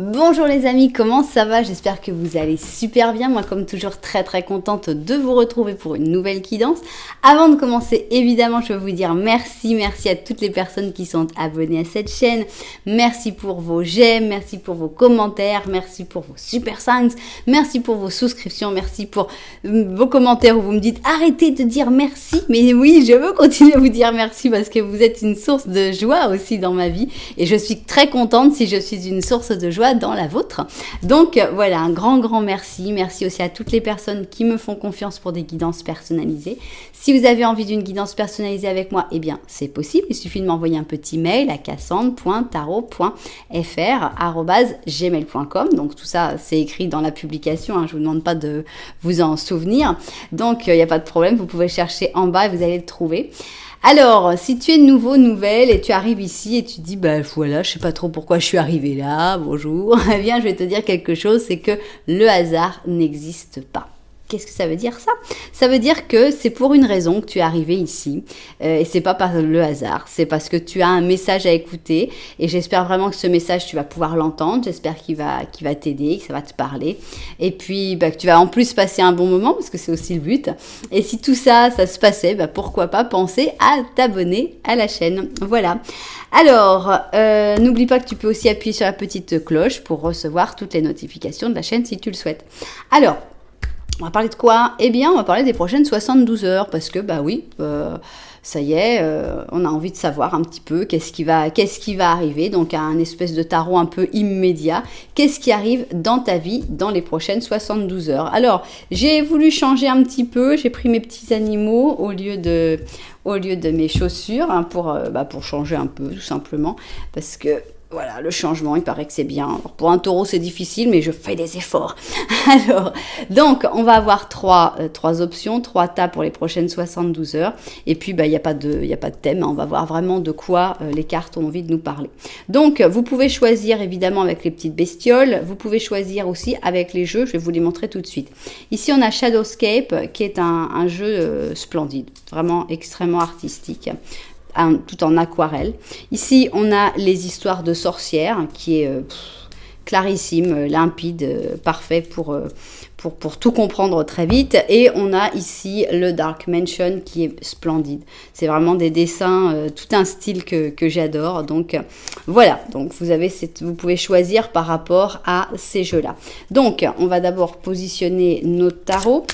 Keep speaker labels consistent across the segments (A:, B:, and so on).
A: Bonjour les amis, comment ça va? J'espère que vous allez super bien. Moi, comme toujours, très contente de vous retrouver pour une nouvelle guidance. Avant de commencer, évidemment, je veux vous dire merci à toutes les personnes qui sont abonnées à cette chaîne. Merci pour vos j'aime, merci pour vos commentaires, merci pour vos super thanks, merci pour vos souscriptions, merci pour vos commentaires où vous me dites arrêtez de dire merci. Mais oui, je veux continuer à vous dire merci parce que vous êtes une source de joie aussi dans ma vie et je suis très contente si je suis une source de joie dans la vôtre. Donc voilà, un grand merci. Merci aussi à toutes les personnes qui me font confiance pour des guidances personnalisées. Si vous avez envie d'une guidance personnalisée avec moi, eh bien c'est possible. Il suffit de m'envoyer un petit mail à cassandre.tarot.fr@gmail.com. Donc tout ça, c'est écrit dans la publication. Je vous demande pas de vous en souvenir. Donc il n'y a pas de problème. Vous pouvez chercher en bas et vous allez le trouver. Alors, si tu es nouvelle et tu arrives ici et tu dis, voilà, je sais pas trop pourquoi je suis arrivée là, bonjour, eh bien, je vais te dire quelque chose, c'est que le hasard n'existe pas. Qu'est-ce que ça veut dire ça? Ça veut dire que c'est pour une raison que tu es arrivé ici et c'est pas par le hasard, c'est parce que tu as un message à écouter et j'espère vraiment que ce message tu vas pouvoir l'entendre, j'espère qu'il va t'aider, que ça va te parler et puis que tu vas en plus passer un bon moment parce que c'est aussi le but et si tout ça se passait, pourquoi pas penser à t'abonner à la chaîne. Voilà. Alors, n'oublie pas que tu peux aussi appuyer sur la petite cloche pour recevoir toutes les notifications de la chaîne si tu le souhaites. Alors, on va parler de quoi? Eh bien, on va parler des prochaines 72 heures parce que, ça y est, on a envie de savoir un petit peu qu'est-ce qui va arriver. Donc, un espèce de tarot un peu immédiat. Qu'est-ce qui arrive dans ta vie dans les prochaines 72 heures? Alors, j'ai voulu changer un petit peu. J'ai pris mes petits animaux au lieu de mes chaussures pour changer un peu, tout simplement. Parce que voilà, le changement, il paraît que c'est bien. Alors, pour un taureau, c'est difficile, mais je fais des efforts. Alors, donc, on va avoir trois options, 3 tas pour les prochaines 72 heures. Et puis, il n'y a pas de thème. On va voir vraiment de quoi les cartes ont envie de nous parler. Donc, vous pouvez choisir, évidemment, avec les petites bestioles. Vous pouvez choisir aussi avec les jeux. Je vais vous les montrer tout de suite. Ici, on a Shadowscape, qui est un jeu splendide. Vraiment extrêmement artistique. Tout en aquarelle. Ici, on a les histoires de sorcières, qui est clarissime, limpide, parfait pour tout comprendre très vite. Et on a ici le Dark Mansion, qui est splendide. C'est vraiment des dessins, tout un style que j'adore. Donc, voilà. Donc, vous pouvez choisir par rapport à ces jeux-là. Donc, on va d'abord positionner notre tarot.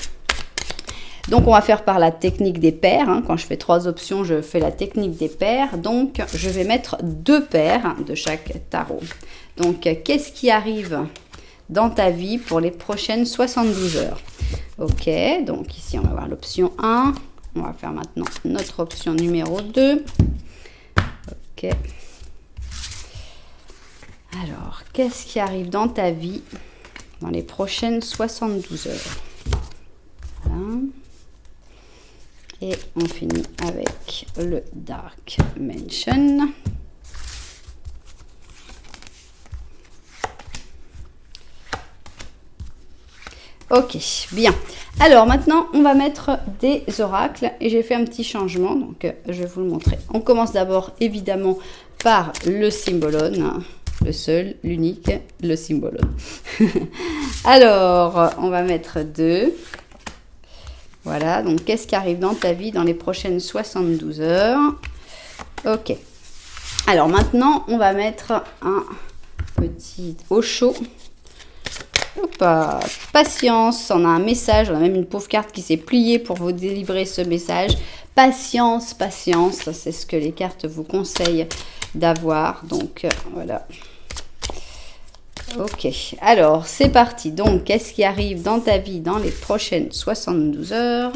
A: Donc, on va faire par la technique des paires. Quand je fais 3 options, je fais la technique des paires. Donc, je vais mettre 2 paires de chaque tarot. Donc, qu'est-ce qui arrive dans ta vie pour les prochaines 72 heures? Ok, donc ici, on va voir l'option 1. On va faire maintenant notre option numéro 2. Ok. Alors, qu'est-ce qui arrive dans ta vie dans les prochaines 72 heures? Voilà. Et on finit avec le Dark Mansion. Ok, bien. Alors maintenant, on va mettre des oracles et j'ai fait un petit changement, donc je vais vous le montrer. On commence d'abord évidemment par le symbolone, le seul, l'unique, le symbolone. Alors, on va mettre 2. Voilà, donc qu'est-ce qui arrive dans ta vie dans les prochaines 72 heures? Ok. Alors maintenant, on va mettre un petit Osho. Hop, patience, on a un message, on a même une pauvre carte qui s'est pliée pour vous délivrer ce message. Patience, c'est ce que les cartes vous conseillent d'avoir. Donc voilà. Ok, alors c'est parti. Donc, qu'est-ce qui arrive dans ta vie dans les prochaines 72 heures?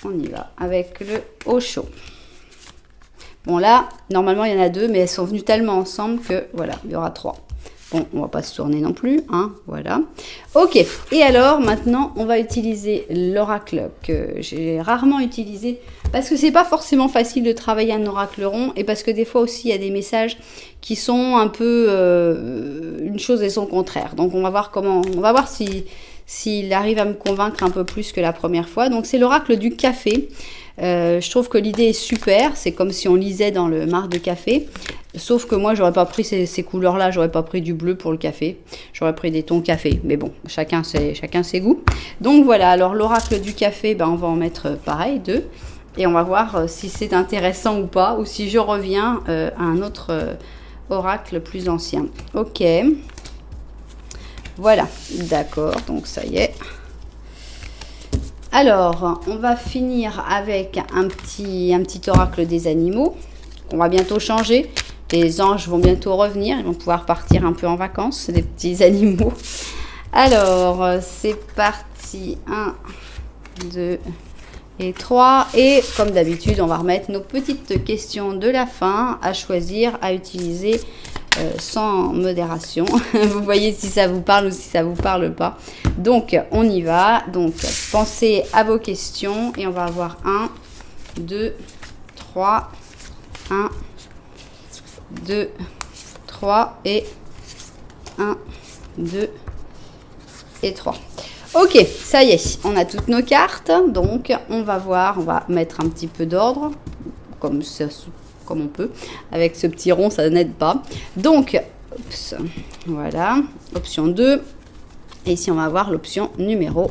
A: On y va avec le Osho. Bon là, normalement il y en a 2, mais elles sont venues tellement ensemble que voilà, il y aura 3. Bon, on va pas se tourner non plus, voilà. Ok, et alors maintenant, on va utiliser l'oracle que j'ai rarement utilisé parce que c'est pas forcément facile de travailler un oracle rond et parce que des fois aussi, il y a des messages qui sont un peu une chose et son contraire. Donc, on va voir si s'il arrive à me convaincre un peu plus que la première fois. Donc c'est l'oracle du café. Je trouve que l'idée est super, c'est comme si on lisait dans le marc de café, sauf que moi j'aurais pas pris ces couleurs-là, j'aurais pas pris du bleu pour le café, j'aurais pris des tons café, mais bon, chacun ses goûts. Donc voilà, alors l'oracle du café, ben, on va en mettre pareil, 2, et on va voir si c'est intéressant ou pas, ou si je reviens à un autre oracle plus ancien. Ok, voilà, d'accord, donc ça y est. Alors, on va finir avec un petit oracle des animaux. On va bientôt changer. Les anges vont bientôt revenir. Ils vont pouvoir partir un peu en vacances, les petits animaux. Alors, c'est parti. 1, 2 et 3. Et comme d'habitude, on va remettre nos petites questions de la fin à choisir, à utiliser sans modération. Vous voyez si ça vous parle ou si ça vous parle pas. Donc on y va. Donc pensez à vos questions et on va avoir 1, 2, 3, 1, 2, 3 et 1, 2 et 3. Ok, ça y est, on a toutes nos cartes. Donc on va voir, on va mettre un petit peu d'ordre comme ça, comme on peut. Avec ce petit rond, ça n'aide pas. Donc, voilà, option 2. Et ici, on va voir l'option numéro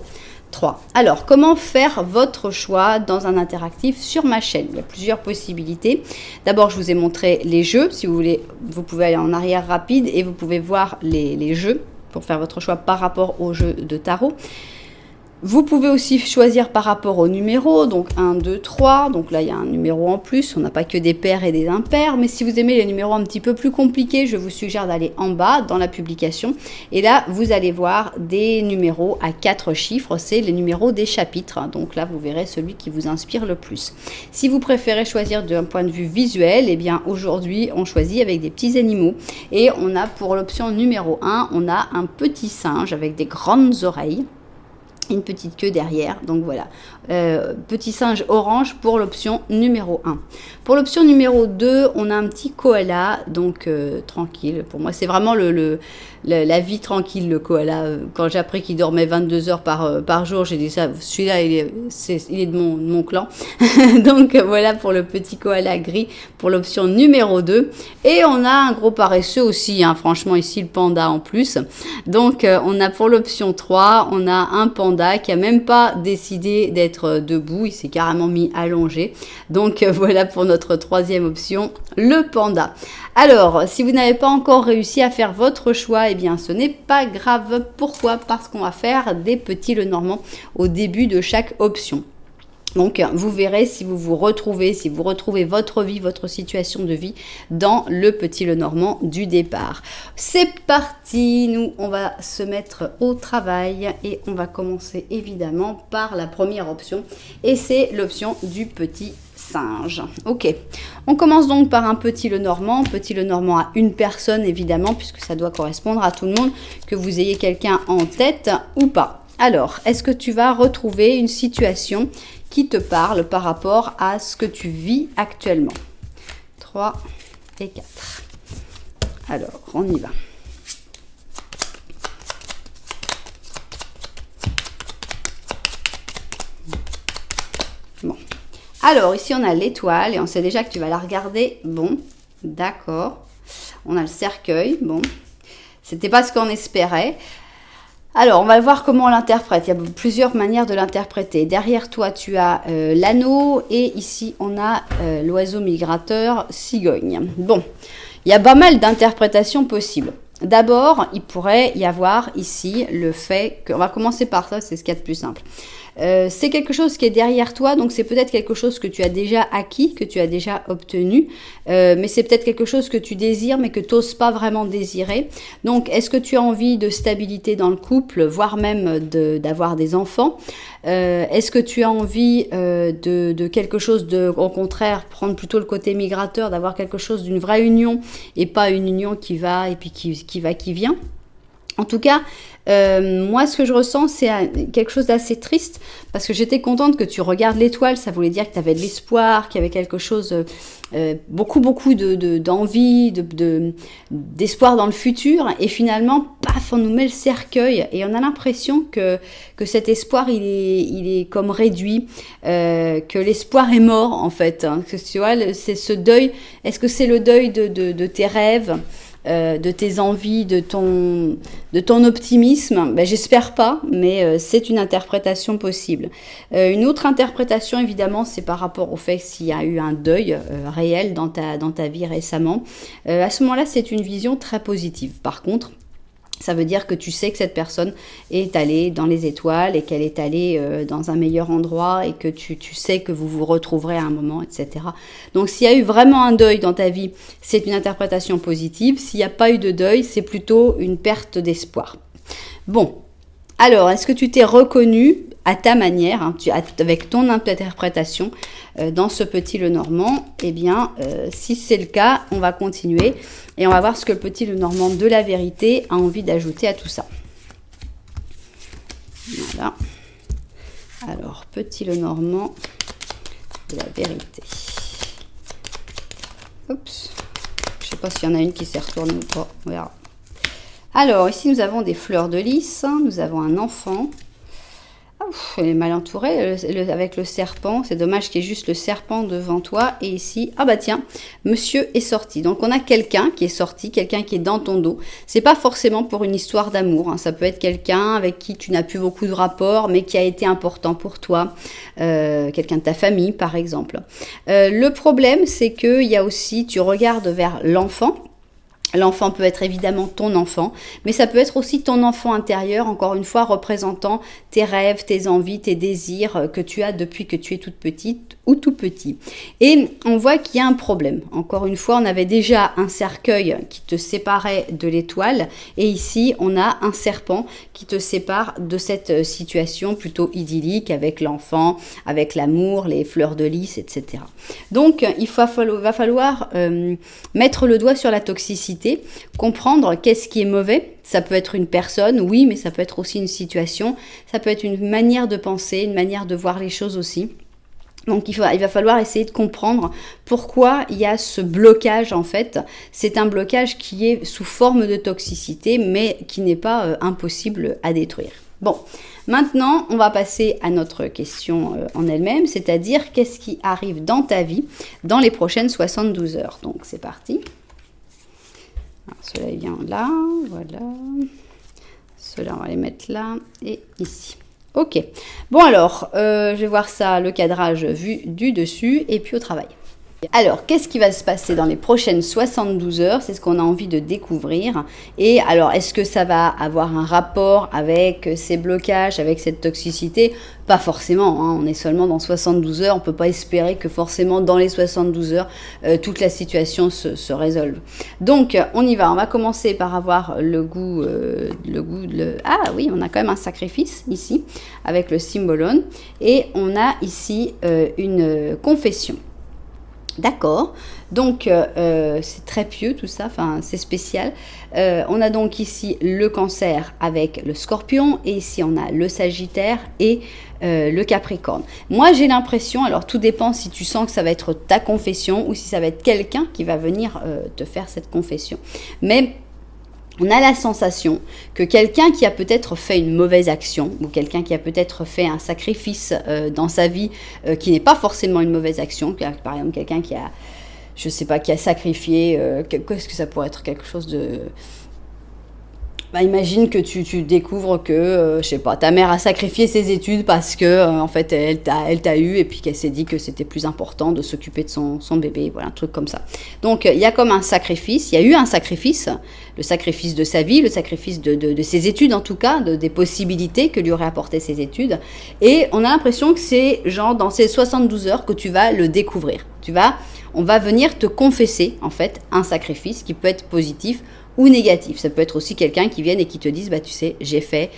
A: 3. Alors, comment faire votre choix dans un interactif sur ma chaîne? Il y a plusieurs possibilités. D'abord, je vous ai montré les jeux. Si vous voulez, vous pouvez aller en arrière rapide et vous pouvez voir les jeux pour faire votre choix par rapport au jeu de tarot. Vous pouvez aussi choisir par rapport au numéro, donc 1, 2, 3, donc là il y a un numéro en plus, on n'a pas que des pairs et des impairs, mais si vous aimez les numéros un petit peu plus compliqués, je vous suggère d'aller en bas dans la publication, et là vous allez voir des numéros à 4 chiffres, c'est les numéros des chapitres, donc là vous verrez celui qui vous inspire le plus. Si vous préférez choisir d'un point de vue visuel, eh bien aujourd'hui on choisit avec des petits animaux, et on a pour l'option numéro 1, on a un petit singe avec des grandes oreilles, une petite queue derrière, donc voilà, petit singe orange pour l'option numéro 1. Pour l'option numéro 2, on a un petit koala, donc tranquille, pour moi c'est vraiment la vie tranquille, le koala. Quand j'ai appris qu'il dormait 22 heures par jour, j'ai dit ça, celui-là il est de mon clan. Donc voilà pour le petit koala gris pour l'option numéro 2. Et on a un gros paresseux aussi, hein, franchement ici le panda en plus. Donc on a pour l'option 3, on a un panda qui a même pas décidé d'être debout, il s'est carrément mis allongé. Donc voilà pour notre troisième option, le panda. Alors, si vous n'avez pas encore réussi à faire votre choix, eh bien ce n'est pas grave. Pourquoi? Parce qu'on va faire des petits Lenormand au début de chaque option. Donc, vous verrez si vous retrouvez votre vie, votre situation de vie dans le petit Lenormand du départ. C'est parti, nous, on va se mettre au travail et on va commencer évidemment par la première option et c'est l'option du petit singe. Ok, on commence donc par un petit Lenormand à une personne évidemment puisque ça doit correspondre à tout le monde, que vous ayez quelqu'un en tête ou pas. Alors, est-ce que tu vas retrouver une situation qui te parle par rapport à ce que tu vis actuellement? 3 et 4. Alors, on y va. Bon. Alors, ici, on a l'étoile et on sait déjà que tu vas la regarder. Bon, d'accord. On a le cercueil. Bon, c'était pas ce qu'on espérait. Alors, on va voir comment on l'interprète. Il y a plusieurs manières de l'interpréter. Derrière toi, tu as l'anneau et ici, on a l'oiseau migrateur cigogne. Bon, il y a pas mal d'interprétations possibles. D'abord, il pourrait y avoir ici le fait que... On va commencer par ça, c'est ce qu'il y a de plus simple. C'est quelque chose qui est derrière toi, donc c'est peut-être quelque chose que tu as déjà acquis, que tu as déjà obtenu, mais c'est peut-être quelque chose que tu désires, mais que tu n'oses pas vraiment désirer. Donc, est-ce que tu as envie de stabilité dans le couple, voire même d'avoir des enfants? Est-ce que tu as envie de quelque chose au contraire, prendre plutôt le côté migrateur, d'avoir quelque chose d'une vraie union et pas une union qui va et puis qui va, qui vient? En tout cas, moi, ce que je ressens, c'est quelque chose d'assez triste, parce que j'étais contente que tu regardes l'étoile, ça voulait dire que tu avais de l'espoir, qu'il y avait quelque chose, beaucoup d'envie, d'espoir dans le futur, et finalement, paf, on nous met le cercueil, et on a l'impression que cet espoir, il est comme réduit, que l'espoir est mort, en fait. Hein, que, tu vois, c'est ce deuil, est-ce que c'est le deuil de tes rêves, de tes envies, de ton optimisme? Ben, j'espère pas, mais c'est une interprétation possible. Une autre interprétation, évidemment, c'est par rapport au fait s'il y a eu un deuil réel dans ta vie récemment. À ce moment-là, c'est une vision très positive. Par contre, ça veut dire que tu sais que cette personne est allée dans les étoiles et qu'elle est allée dans un meilleur endroit et que tu sais que vous vous retrouverez à un moment, etc. Donc s'il y a eu vraiment un deuil dans ta vie, c'est une interprétation positive. S'il n'y a pas eu de deuil, c'est plutôt une perte d'espoir. Bon, alors est-ce que tu t'es reconnu à ta manière, hein, avec ton interprétation dans ce petit Lenormand? Eh bien, si c'est le cas, on va continuer et on va voir ce que le petit Lenormand de la vérité a envie d'ajouter à tout ça. Voilà. Alors, petit Lenormand de la vérité. Oups. Je ne sais pas s'il y en a une qui s'est retournée ou pas. On verra. Alors, ici, nous avons des fleurs de lys. Nous avons un enfant. Elle est mal entourée avec le serpent. C'est dommage qu'il y ait juste le serpent devant toi. Et ici, ah bah tiens, monsieur est sorti. Donc on a quelqu'un qui est sorti, quelqu'un qui est dans ton dos. C'est pas forcément pour une histoire d'amour. Hein. Ça peut être quelqu'un avec qui tu n'as plus beaucoup de rapports, mais qui a été important pour toi. Quelqu'un de ta famille, par exemple. Le problème, c'est qu'il y a aussi, tu regardes vers l'enfant. L'enfant peut être évidemment ton enfant, mais ça peut être aussi ton enfant intérieur, encore une fois, représentant tes rêves, tes envies, tes désirs que tu as depuis que tu es toute petite ou tout petit. Et on voit qu'il y a un problème. Encore une fois, on avait déjà un cercueil qui te séparait de l'étoile, et ici, on a un serpent qui te sépare de cette situation plutôt idyllique avec l'enfant, avec l'amour, les fleurs de lys, etc. Donc, il va falloir mettre le doigt sur la toxicité, comprendre qu'est-ce qui est mauvais. Ça peut être une personne, oui, mais ça peut être aussi une situation, ça peut être une manière de penser, une manière de voir les choses aussi. Donc il va falloir essayer de comprendre pourquoi il y a ce blocage en fait. C'est un blocage qui est sous forme de toxicité, mais qui n'est pas impossible à détruire. Bon, maintenant on va passer à notre question en elle-même, c'est-à-dire qu'est-ce qui arrive dans ta vie dans les prochaines 72 heures. Donc c'est parti. Alors, cela vient là, voilà. Cela, on va les mettre là et ici. Ok. Bon alors, je vais voir ça, le cadrage vu du dessus et puis au travail. Alors, qu'est-ce qui va se passer dans les prochaines 72 heures? C'est ce qu'on a envie de découvrir. Et alors, est-ce que ça va avoir un rapport avec ces blocages, avec cette toxicité? Pas forcément, hein. On est seulement dans 72 heures. On ne peut pas espérer que forcément dans les 72 heures, toute la situation se résolve. Donc, on y va. On va commencer par avoir le goût Ah oui, on a quand même un sacrifice ici, avec le symbolone. Et on a ici une confession. D'accord, donc c'est très pieux tout ça, enfin c'est spécial. On a donc ici le Cancer avec le Scorpion et ici on a le Sagittaire et le Capricorne. Moi j'ai l'impression, alors tout dépend si tu sens que ça va être ta confession ou si ça va être quelqu'un qui va venir te faire cette confession. Mais on a la sensation que quelqu'un qui a peut-être fait une mauvaise action ou quelqu'un qui a peut-être fait un sacrifice dans sa vie qui n'est pas forcément une mauvaise action, par exemple quelqu'un qui a, je sais pas, qui a sacrifié, qu'est-ce que ça pourrait être, quelque chose de... Bah, imagine que tu découvres que, je sais pas, ta mère a sacrifié ses études parce que, en fait, elle t'a eu et puis qu'elle s'est dit que c'était plus important de s'occuper de son bébé, voilà, un truc comme ça. Donc, il y a comme un sacrifice, il y a eu un sacrifice, le sacrifice de sa vie, le sacrifice de ses études en tout cas, des possibilités que lui auraient apporté ses études. Et on a l'impression que c'est genre dans ces 72 heures que tu vas le découvrir. On va venir te confesser, en fait, un sacrifice qui peut être positif ou négatif. Ça peut être aussi quelqu'un qui vienne et qui te dise, bah tu sais, j'ai fait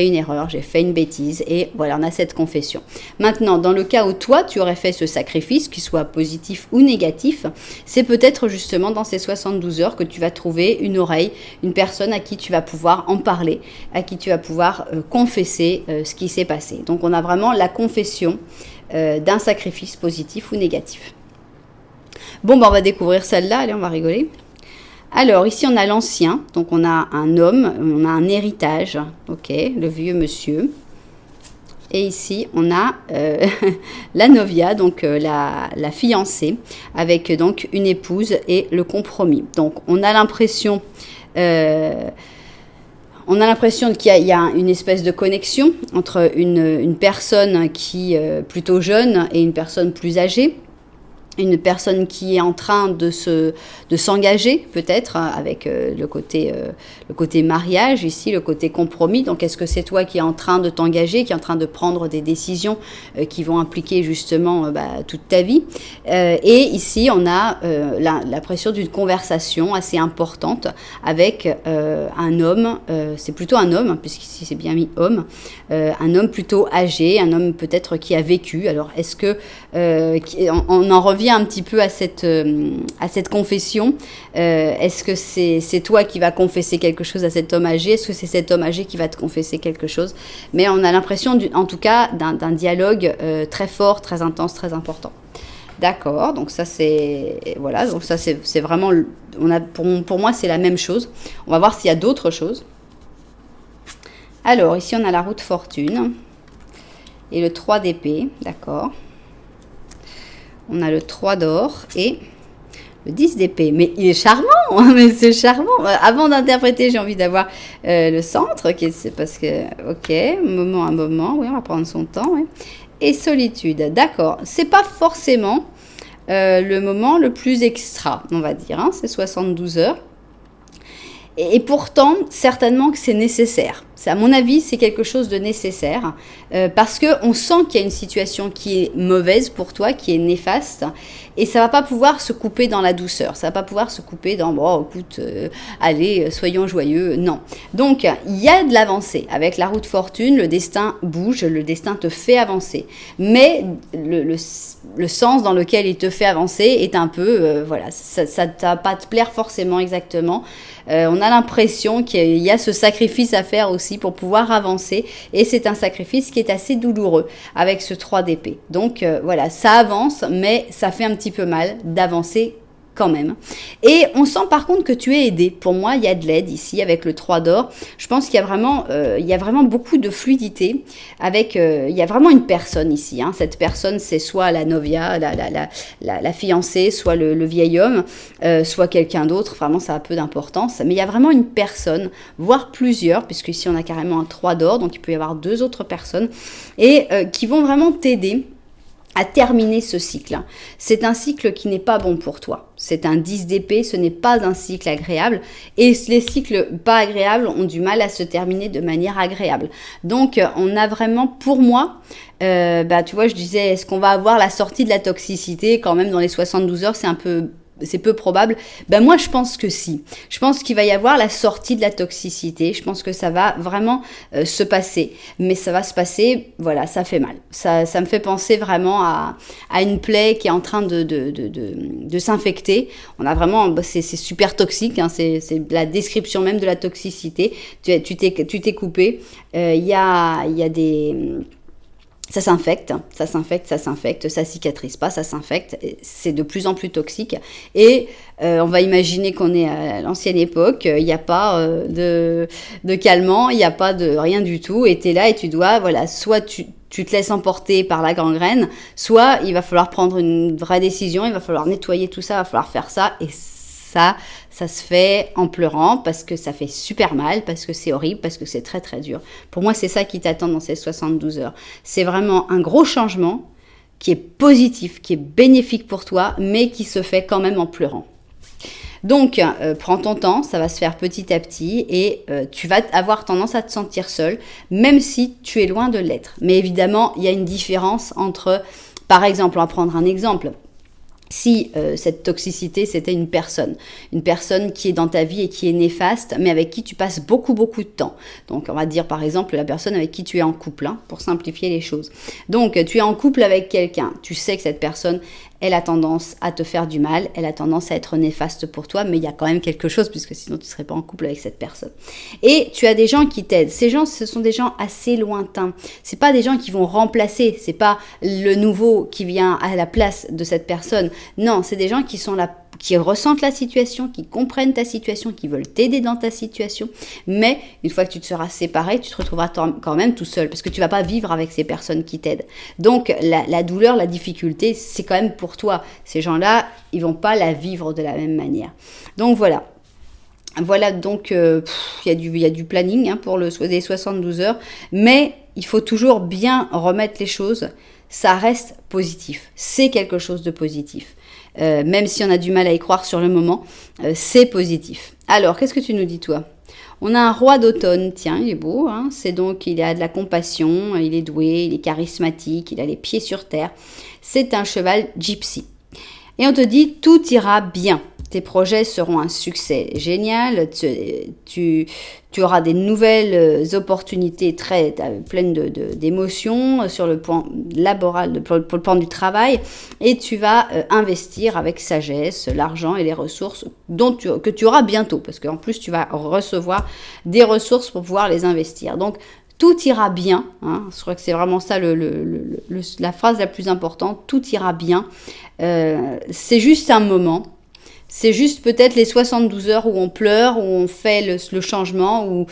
A: une erreur, j'ai fait une bêtise, et voilà, on a cette confession. Maintenant, dans le cas où toi, tu aurais fait ce sacrifice, qu'il soit positif ou négatif, c'est peut-être justement dans ces 72 heures que tu vas trouver une oreille, une personne à qui tu vas pouvoir en parler, à qui tu vas pouvoir confesser ce qui s'est passé. Donc on a vraiment la confession d'un sacrifice positif ou négatif. Bon, bah, on va découvrir celle-là, allez, on va rigoler. Alors, ici, on a l'ancien, donc on a un homme, on a un héritage, ok, le vieux monsieur. Et ici, on a la novia, donc la fiancée, avec donc une épouse et le compromis. Donc, on a l'impression qu'il y a une espèce de connexion entre une personne qui est plutôt jeune et une personne plus âgée. Une personne qui est en train de s'engager peut-être avec le côté mariage ici, le côté compromis. Donc est-ce que c'est toi qui es en train de t'engager, qui est en train de prendre des décisions qui vont impliquer justement toute ta vie. Et ici on a la pression d'une conversation assez importante avec un homme, c'est plutôt un homme puisqu'ici c'est bien mis homme, un homme plutôt âgé, un homme peut-être qui a vécu. Alors est-ce que on en revient un petit peu à cette confession. Est-ce que c'est toi qui vas confesser quelque chose à cet homme âgé? Est-ce que c'est cet homme âgé qui va te confesser quelque chose? Mais on a l'impression, en tout cas, d'un dialogue très fort, très intense, très important. D'accord, donc ça c'est voilà, donc ça c'est vraiment, pour moi c'est la même chose. On va voir s'il y a d'autres choses. Alors ici on a la roue de fortune et le 3 d'épée, d'accord. On a le 3 d'or et le 10 d'épée. Mais il est charmant, mais c'est charmant. Avant d'interpréter, j'ai envie d'avoir le centre, c'est parce que, ok, moment à moment, oui, on va prendre son temps. Oui. Et solitude, d'accord. C'est pas forcément le moment le plus extra, on va dire, hein, c'est 72 heures. Et pourtant, certainement que c'est nécessaire. À mon avis, c'est quelque chose de nécessaire parce qu'on sent qu'il y a une situation qui est mauvaise pour toi, qui est néfaste, et ça va pas pouvoir se couper dans la douceur. Ça va pas pouvoir se couper dans bon, écoute, allez, soyons joyeux. Non. Donc, il y a de l'avancée avec la roue de fortune. Le destin bouge, le destin te fait avancer, mais le sens dans lequel il te fait avancer est un peu, voilà, ça va pas te plaire forcément exactement. On a l'impression qu'il y a ce sacrifice à faire aussi pour pouvoir avancer, et c'est un sacrifice qui est assez douloureux avec ce 3 d'épée. Donc voilà, ça avance, mais ça fait un petit peu mal d'avancer quand même. Et on sent par contre que tu es aidé. Pour moi, il y a de l'aide ici avec le 3 d'or. Je pense qu'il y a vraiment beaucoup de fluidité avec, il y a vraiment une personne ici. Hein. Cette personne, c'est soit la novia, la fiancée, soit le vieil homme, soit quelqu'un d'autre. Vraiment, ça a peu d'importance. Mais il y a vraiment une personne, voire plusieurs, puisque ici on a carrément un 3 d'or, donc il peut y avoir 2 autres personnes, et qui vont vraiment t'aider à terminer ce cycle. C'est un cycle qui n'est pas bon pour toi. C'est un 10 d'épée, ce n'est pas un cycle agréable. Et les cycles pas agréables ont du mal à se terminer de manière agréable. Donc, on a vraiment, pour moi, tu vois, je disais, est-ce qu'on va avoir la sortie de la toxicité quand même dans les 72 heures? C'est peu probable. Ben moi, je pense que si. Je pense qu'il va y avoir la sortie de la toxicité. Je pense que ça va vraiment se passer. Mais ça va se passer, voilà, ça fait mal. Ça me fait penser vraiment à une plaie qui est en train de s'infecter. On a vraiment, c'est super toxique. Hein, c'est la description même de la toxicité. Tu t'es coupé. Il y a des... Ça s'infecte, ça cicatrise pas, ça s'infecte, c'est de plus en plus toxique. Et on va imaginer qu'on est à l'ancienne époque, il n'y a pas de calmant, il n'y a pas de rien du tout, et tu es là et tu dois, voilà, soit tu te laisses emporter par la gangrène, soit il va falloir prendre une vraie décision, il va falloir nettoyer tout ça, il va falloir faire ça, et ça se fait en pleurant parce que ça fait super mal, parce que c'est horrible, parce que c'est très très dur. Pour moi, c'est ça qui t'attend dans ces 72 heures. C'est vraiment un gros changement qui est positif, qui est bénéfique pour toi, mais qui se fait quand même en pleurant. Donc, prends ton temps, ça va se faire petit à petit et tu vas avoir tendance à te sentir seul, même si tu es loin de l'être. Mais évidemment, il y a une différence entre, par exemple, on va prendre un exemple. Si cette toxicité, c'était une personne qui est dans ta vie et qui est néfaste, mais avec qui tu passes beaucoup de temps. Donc on va dire par exemple la personne avec qui tu es en couple, hein, pour simplifier les choses. Donc tu es en couple avec quelqu'un, tu sais que cette personne, elle a tendance à te faire du mal, elle a tendance à être néfaste pour toi, mais il y a quand même quelque chose, puisque sinon tu ne serais pas en couple avec cette personne. Et tu as des gens qui t'aident. Ces gens, ce sont des gens assez lointains. C'est pas des gens qui vont remplacer, c'est pas le nouveau qui vient à la place de cette personne. Non, c'est des gens qui sont là, qui ressentent la situation, qui comprennent ta situation, qui veulent t'aider dans ta situation. Mais une fois que tu te seras séparé, tu te retrouveras quand même tout seul, parce que tu vas pas vivre avec ces personnes qui t'aident. Donc la douleur, la difficulté, c'est quand même pour toi. Ces gens-là, ils vont pas la vivre de la même manière. Donc voilà. Voilà, donc il y a du planning, hein, pour les 72 heures, mais il faut toujours bien remettre les choses. Ça reste positif, c'est quelque chose de positif. Même si on a du mal à y croire sur le moment, c'est positif. Alors, qu'est-ce que tu nous dis, toi? On a un roi d'automne, tiens, il est beau, hein, c'est donc, il a de la compassion, il est doué, il est charismatique, il a les pieds sur terre. C'est un cheval gypsy. Et on te dit, tout ira bien. Tes projets seront un succès génial, tu auras des nouvelles opportunités pleines d'émotions sur le plan laboral, pour le plan du travail, et tu vas investir avec sagesse l'argent et les ressources que tu auras bientôt, parce qu'en plus tu vas recevoir des ressources pour pouvoir les investir. Donc tout ira bien, hein, je crois que c'est vraiment ça la phrase la plus importante, tout ira bien, c'est juste un moment. C'est juste peut-être les 72 heures où on pleure, où on fait le changement, où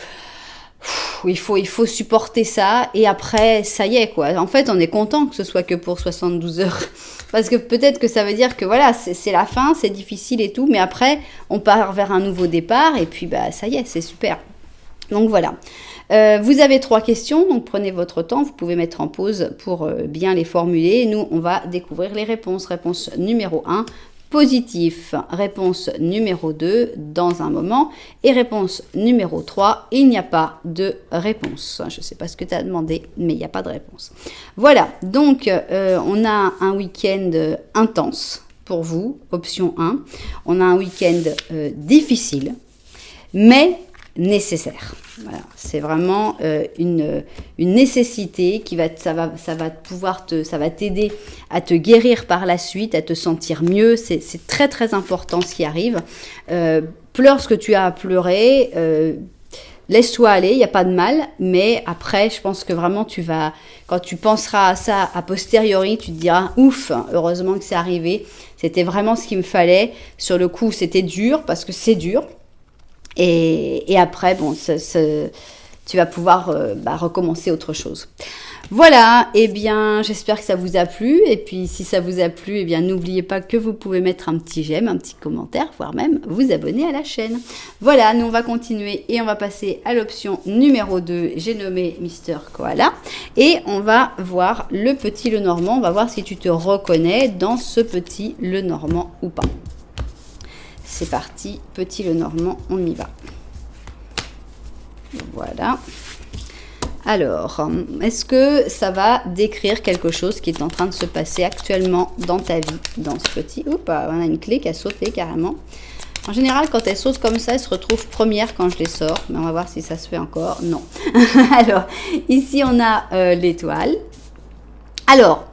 A: il faut supporter ça. Et après, ça y est, quoi. En fait, on est content que ce soit que pour 72 heures. Parce que peut-être que ça veut dire que voilà, c'est la fin, c'est difficile et tout. Mais après, on part vers un nouveau départ. Et puis, bah, ça y est, c'est super. Donc voilà. Vous avez 3 questions, donc prenez votre temps. Vous pouvez mettre en pause pour bien les formuler. Et nous, on va découvrir les réponses. Réponse numéro 1. Positif, réponse numéro 2 dans un moment, et réponse numéro 3, il n'y a pas de réponse. Je ne sais pas ce que tu as demandé, mais il n'y a pas de réponse. Voilà, donc on a un week-end intense pour vous, option 1. On a un week-end difficile, mais nécessaire. Voilà, c'est vraiment une nécessité ça va t'aider à te guérir par la suite, à te sentir mieux. C'est très très important ce qui arrive. Pleure ce que tu as à pleurer. Laisse-toi aller, il n'y a pas de mal, mais après, je pense que vraiment, quand tu penseras à ça a posteriori, tu te diras, ouf, heureusement que c'est arrivé. C'était vraiment ce qu'il me fallait. Sur le coup, c'était dur, parce que c'est dur. Et après, bon, tu vas pouvoir recommencer autre chose. Voilà, eh bien, j'espère que ça vous a plu. Et puis, si ça vous a plu, eh bien, n'oubliez pas que vous pouvez mettre un petit j'aime, un petit commentaire, voire même vous abonner à la chaîne. Voilà, nous, on va continuer et on va passer à l'option numéro 2. J'ai nommé Mister Koala. Et on va voir le petit Lenormand. On va voir si tu te reconnais dans ce petit Lenormand ou pas. C'est parti, petit Lenormand, on y va. Voilà. Alors, est-ce que ça va décrire quelque chose qui est en train de se passer actuellement dans ta vie, dans ce petit... Oups, on a une clé qui a sauté carrément. En général, quand elle saute comme ça, elle se retrouve première quand je les sors. Mais on va voir si ça se fait encore. Non. Alors, ici, on a l'étoile. Alors...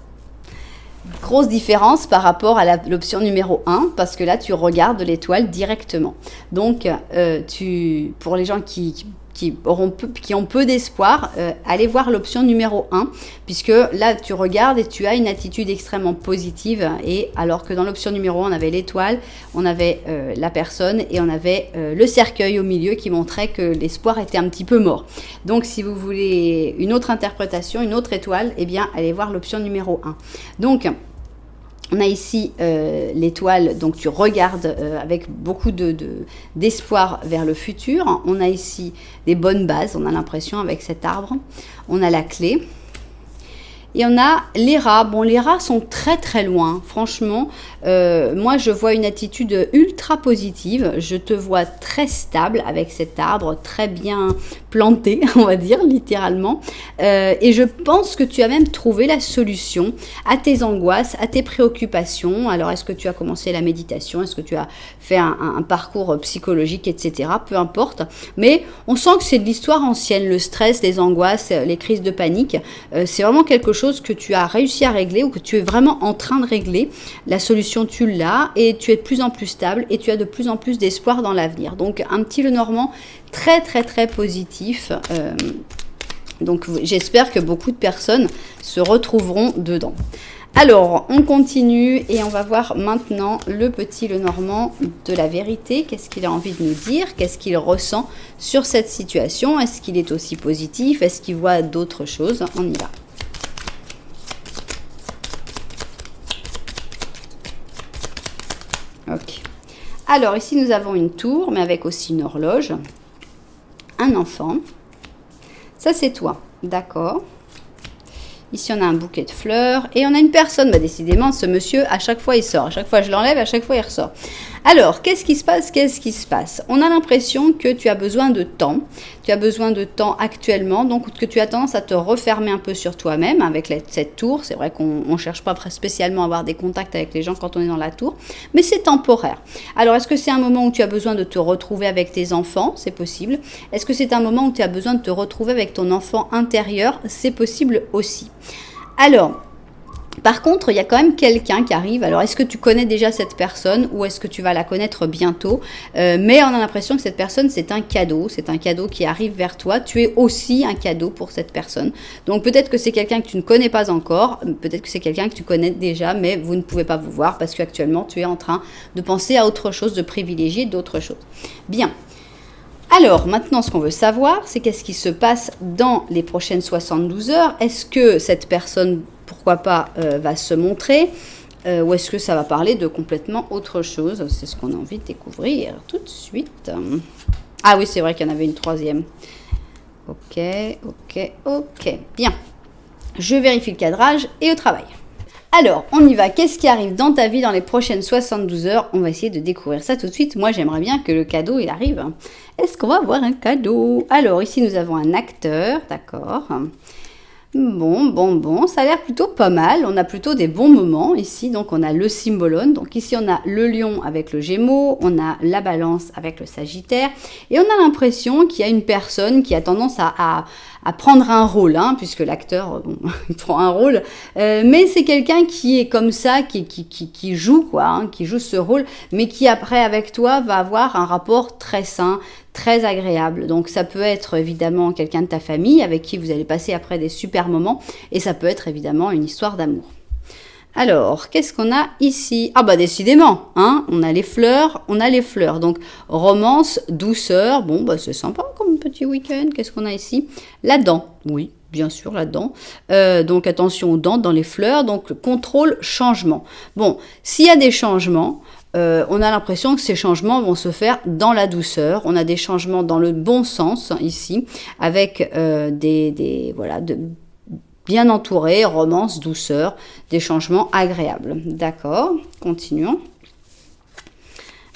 A: Grosse différence par rapport à l'option numéro 1, parce que là, tu regardes l'étoile directement. Donc, pour les gens qui ont peu d'espoir, allez voir l'option numéro 1, puisque là, tu regardes et tu as une attitude extrêmement positive. Et alors que dans l'option numéro 1, on avait l'étoile, on avait la personne et on avait le cercueil au milieu qui montrait que l'espoir était un petit peu mort. Donc, si vous voulez une autre interprétation, une autre étoile, eh bien, allez voir l'option numéro 1. Donc, on a ici l'étoile, donc tu regardes avec beaucoup d'espoir vers le futur. On a ici des bonnes bases, on a l'impression avec cet arbre. On a la clé. Et on a les rats. Bon, les rats sont très très loin. Franchement, moi je vois une attitude ultra positive. Je te vois très stable avec cet arbre, très bien planté, on va dire, littéralement. Et je pense que tu as même trouvé la solution à tes angoisses, à tes préoccupations. Alors, est-ce que tu as commencé la méditation? Est-ce que tu as fait un parcours psychologique, etc. Peu importe. Mais on sent que c'est de l'histoire ancienne, le stress, les angoisses, les crises de panique. C'est vraiment quelque chose que tu as réussi à régler ou que tu es vraiment en train de régler. La solution, tu l'as et tu es de plus en plus stable et tu as de plus en plus d'espoir dans l'avenir. Donc, un petit Lenormand très, très, très positif. Donc, j'espère que beaucoup de personnes se retrouveront dedans. Alors, on continue et on va voir maintenant le petit Lenormand de la vérité. Qu'est-ce qu'il a envie de nous dire? Qu'est-ce qu'il ressent sur cette situation? Est-ce qu'il est aussi positif? Est-ce qu'il voit d'autres choses? On y va. Ok. Alors, ici, nous avons une tour, mais avec aussi une horloge. Un enfant. Ça, c'est toi. D'accord. Ici, on a un bouquet de fleurs et on a une personne. Bah, décidément, ce monsieur, à chaque fois, il sort. À chaque fois, je l'enlève, à chaque fois, il ressort. Alors, qu'est-ce qui se passe? Qu'est-ce qui se passe? On a l'impression que tu as besoin de temps. Tu as besoin de temps actuellement, donc que tu as tendance à te refermer un peu sur toi-même avec cette tour. C'est vrai qu'on ne cherche pas spécialement à avoir des contacts avec les gens quand on est dans la tour, mais c'est temporaire. Alors, est-ce que c'est un moment où tu as besoin de te retrouver avec tes enfants? C'est possible. Est-ce que c'est un moment où tu as besoin de te retrouver avec ton enfant intérieur? C'est possible aussi. Alors, par contre, il y a quand même quelqu'un qui arrive. Alors, est-ce que tu connais déjà cette personne ou est-ce que tu vas la connaître bientôt? Mais on a l'impression que cette personne, c'est un cadeau. C'est un cadeau qui arrive vers toi. Tu es aussi un cadeau pour cette personne. Donc, peut-être que c'est quelqu'un que tu ne connais pas encore. Peut-être que c'est quelqu'un que tu connais déjà, mais vous ne pouvez pas vous voir parce qu'actuellement, tu es en train de penser à autre chose, de privilégier d'autres choses. Bien. Alors, maintenant, ce qu'on veut savoir, c'est qu'est-ce qui se passe dans les prochaines 72 heures. Est-ce que cette personne, pourquoi pas, va se montrer ou est-ce que ça va parler de complètement autre chose? C'est ce qu'on a envie de découvrir tout de suite. Ah oui, c'est vrai qu'il y en avait une troisième. Ok. Bien. Je vérifie le cadrage et au travail. Alors, on y va. Qu'est-ce qui arrive dans ta vie dans les prochaines 72 heures? On va essayer de découvrir ça tout de suite. Moi, j'aimerais bien que le cadeau, il arrive. Est-ce qu'on va avoir un cadeau? Alors, ici, nous avons un acteur. D'accord. Bon, ça a l'air plutôt pas mal. On a plutôt des bons moments ici. Donc, on a le Cymbalone. Donc, ici, on a le lion avec le Gémeaux. On a la balance avec le Sagittaire. Et on a l'impression qu'il y a une personne qui a tendance à prendre un rôle, hein, puisque l'acteur, bon, il prend un rôle. Mais c'est quelqu'un qui est comme ça, qui joue, quoi, hein, qui joue ce rôle, mais qui, après, avec toi, va avoir un rapport très sain, très agréable. Donc ça peut être évidemment quelqu'un de ta famille avec qui vous allez passer après des super moments et ça peut être évidemment une histoire d'amour. Alors, qu'est-ce qu'on a ici? Ah bah décidément, hein, on a les fleurs. Donc romance, douceur, bon bah c'est sympa comme petit week-end. Qu'est-ce qu'on a ici? La dent, oui. Bien sûr, la dent. Donc, attention aux dents dans les fleurs. Donc, contrôle, changement. Bon, s'il y a des changements, on a l'impression que ces changements vont se faire dans la douceur. On a des changements dans le bon sens, ici, avec bien entouré, romance, douceur, des changements agréables. D'accord, continuons.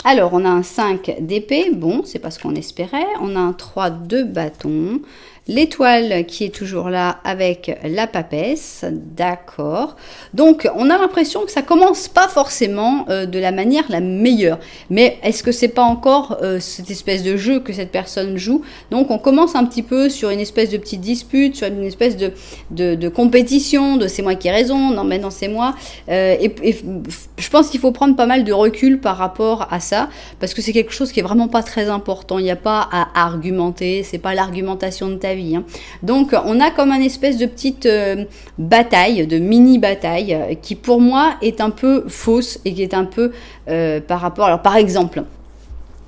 A: Alors, on a un 5 d'épée. Bon, c'est pas ce qu'on espérait. On a un 3 de bâton. L'étoile qui est toujours là avec la papesse, d'accord. Donc, on a l'impression que ça commence pas forcément de la manière la meilleure. Mais est-ce que c'est pas encore cette espèce de jeu que cette personne joue? Donc, on commence un petit peu sur une espèce de petite dispute, sur une espèce de compétition, de c'est moi qui ai raison, non mais non c'est moi. Et je pense qu'il faut prendre pas mal de recul par rapport à ça, parce que c'est quelque chose qui est vraiment pas très important. Il n'y a pas à argumenter, c'est pas l'argumentation de ta vie. Donc on a comme un espèce de petite bataille, de mini-bataille, qui pour moi est un peu fausse et qui est un peu par rapport... Alors par exemple...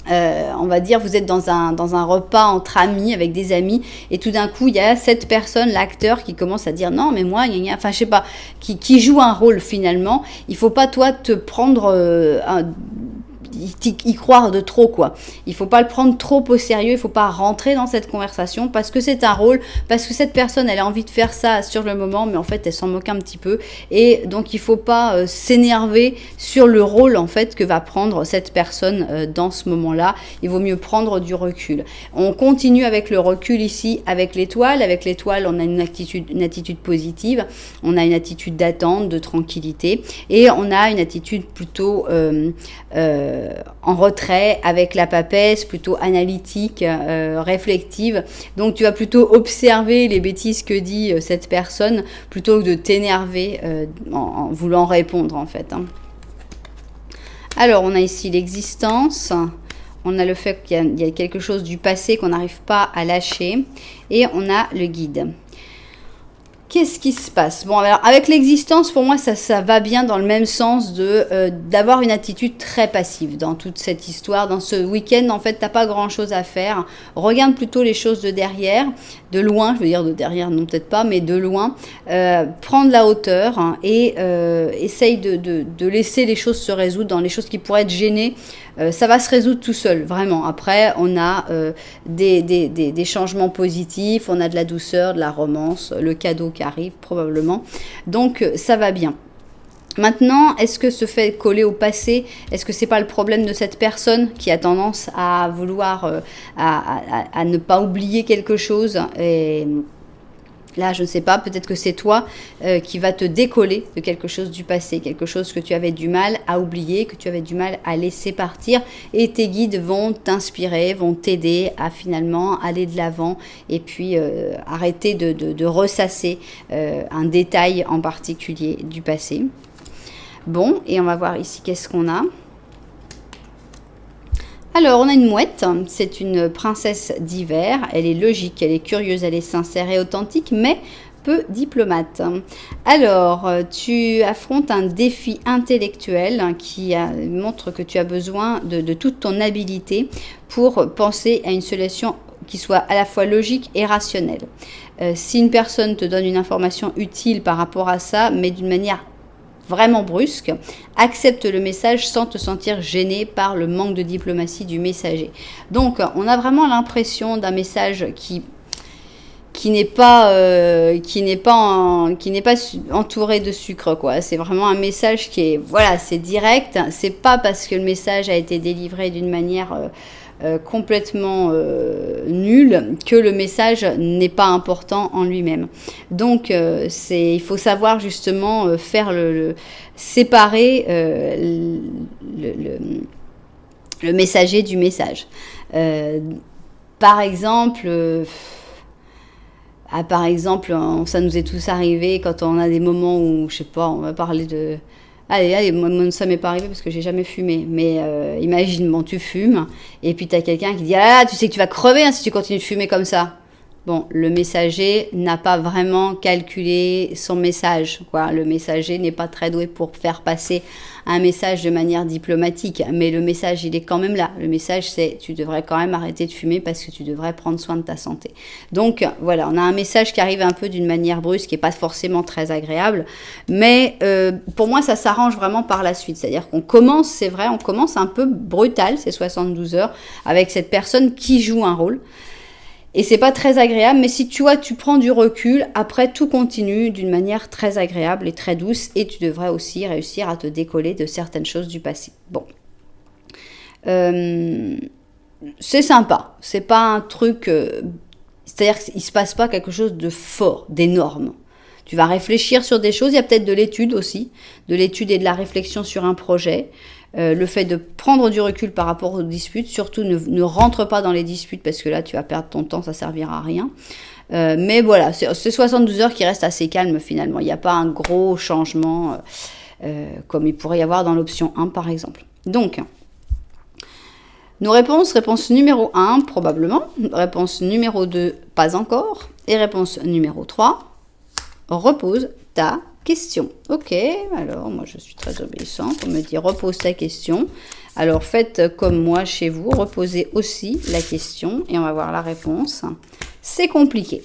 A: on va dire vous êtes dans un repas entre amis, avec des amis, et tout d'un coup il y a cette personne, l'acteur, qui commence à dire non mais moi, enfin je sais pas, qui joue un rôle finalement. Il faut pas toi te prendre y croire de trop, quoi. Il faut pas le prendre trop au sérieux, il faut pas rentrer dans cette conversation parce que c'est un rôle, parce que cette personne, elle a envie de faire ça sur le moment, mais en fait, elle s'en moque un petit peu. Et donc, il faut pas s'énerver sur le rôle, en fait, que va prendre cette personne dans ce moment-là. Il vaut mieux prendre du recul. On continue avec le recul ici, avec l'étoile. Avec l'étoile, on a une attitude positive, on a une attitude d'attente, de tranquillité, et on a une attitude plutôt en retrait, avec la papesse, plutôt analytique, réflexive. Donc tu vas plutôt observer les bêtises que dit cette personne plutôt que de t'énerver en voulant répondre, en fait. Alors on a ici l'existence, on a le fait qu'il y a quelque chose du passé qu'on n'arrive pas à lâcher, et on a le guide. Qu'est-ce qui se passe? Bon, alors avec l'existence, pour moi, ça va bien dans le même sens d'avoir une attitude très passive dans toute cette histoire. Dans ce week-end, en fait, t'as pas grand-chose à faire. Regarde plutôt les choses de derrière, de loin, je veux dire de derrière, non peut-être pas, mais de loin. Prends de la hauteur, hein, et essaye de laisser les choses se résoudre dans les choses qui pourraient être gênées. Ça va se résoudre tout seul, vraiment. Après, on a des changements positifs, on a de la douceur, de la romance, le cadeau qui arrive probablement. Donc, ça va bien. Maintenant, est-ce que ce fait coller au passé, est-ce que c'est pas le problème de cette personne qui a tendance à vouloir, à ne pas oublier quelque chose et là, je ne sais pas, peut-être que c'est toi qui va te décoller de quelque chose du passé, quelque chose que tu avais du mal à oublier, que tu avais du mal à laisser partir. Et tes guides vont t'inspirer, vont t'aider à finalement aller de l'avant et puis arrêter de ressasser un détail en particulier du passé. Bon, et on va voir ici qu'est-ce qu'on a. Alors, on a une mouette, c'est une princesse d'hiver, elle est logique, elle est curieuse, elle est sincère et authentique, mais peu diplomate. Alors, tu affrontes un défi intellectuel qui montre que tu as besoin de toute ton habileté pour penser à une solution qui soit à la fois logique et rationnelle. Si une personne te donne une information utile par rapport à ça, mais d'une manière vraiment brusque, accepte le message sans te sentir gêné par le manque de diplomatie du messager. Donc, on a vraiment l'impression d'un message qui n'est pas entouré de sucre, quoi. C'est vraiment un message qui est, voilà, c'est direct. C'est pas parce que le message a été délivré d'une manière complètement nul que le message n'est pas important en lui-même. Donc il faut savoir justement faire séparer le messager du message. Par exemple, ça nous est tous arrivé quand on a des moments où, je sais pas, on va parler de... Allez, moi, ça m'est pas arrivé parce que j'ai jamais fumé. Mais imagine, bon, tu fumes, et puis tu as quelqu'un qui dit « Ah, tu sais que tu vas crever hein, si tu continues de fumer comme ça ». Bon, le messager n'a pas vraiment calculé son message, quoi. Le messager n'est pas très doué pour faire passer un message de manière diplomatique, mais le message, il est quand même là. Le message, c'est tu devrais quand même arrêter de fumer parce que tu devrais prendre soin de ta santé. Donc, voilà, on a un message qui arrive un peu d'une manière brusque et pas forcément très agréable, mais pour moi, ça s'arrange vraiment par la suite. C'est-à-dire qu'on commence, c'est vrai, on commence un peu brutal, ces 72 heures, avec cette personne qui joue un rôle. Et c'est pas très agréable, mais si tu vois, tu prends du recul, après tout continue d'une manière très agréable et très douce, et tu devrais aussi réussir à te décoller de certaines choses du passé. Bon. C'est sympa, c'est pas un truc... c'est-à-dire qu'il se passe pas quelque chose de fort, d'énorme. Tu vas réfléchir sur des choses, il y a peut-être de l'étude aussi, de l'étude et de la réflexion sur un projet. Le fait de prendre du recul par rapport aux disputes, surtout ne rentre pas dans les disputes parce que là tu vas perdre ton temps, ça servira à rien. Mais voilà, c'est 72 heures qui restent assez calmes finalement. Il n'y a pas un gros changement comme il pourrait y avoir dans l'option 1 par exemple. Donc, nos réponses, réponse numéro 1 probablement, réponse numéro 2 pas encore, et réponse numéro 3, repose ta question. Ok, alors moi je suis très obéissante. On me dit repose ta question. Alors faites comme moi chez vous, reposez aussi la question et on va voir la réponse. C'est compliqué.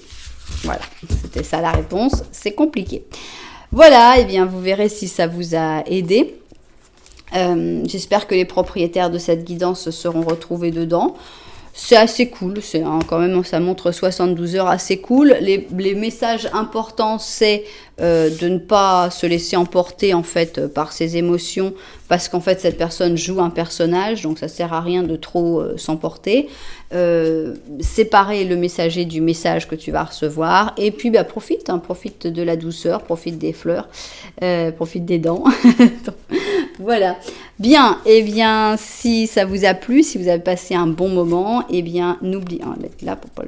A: Voilà, c'était ça la réponse. C'est compliqué. Voilà, et bien vous verrez si ça vous a aidé. J'espère que les propriétaires de cette guidance se seront retrouvés dedans. C'est assez cool, c'est quand même, ça montre 72 heures assez cool. Les messages importants, c'est de ne pas se laisser emporter en fait par ses émotions, parce qu'en fait cette personne joue un personnage, donc ça sert à rien de trop s'emporter. Séparer le messager du message que tu vas recevoir, et puis profite de la douceur, profite des fleurs, profite des dents. Voilà. Bien, eh bien, si ça vous a plu, si vous avez passé un bon moment, eh bien, n'oubliez, on va mettre là pour pas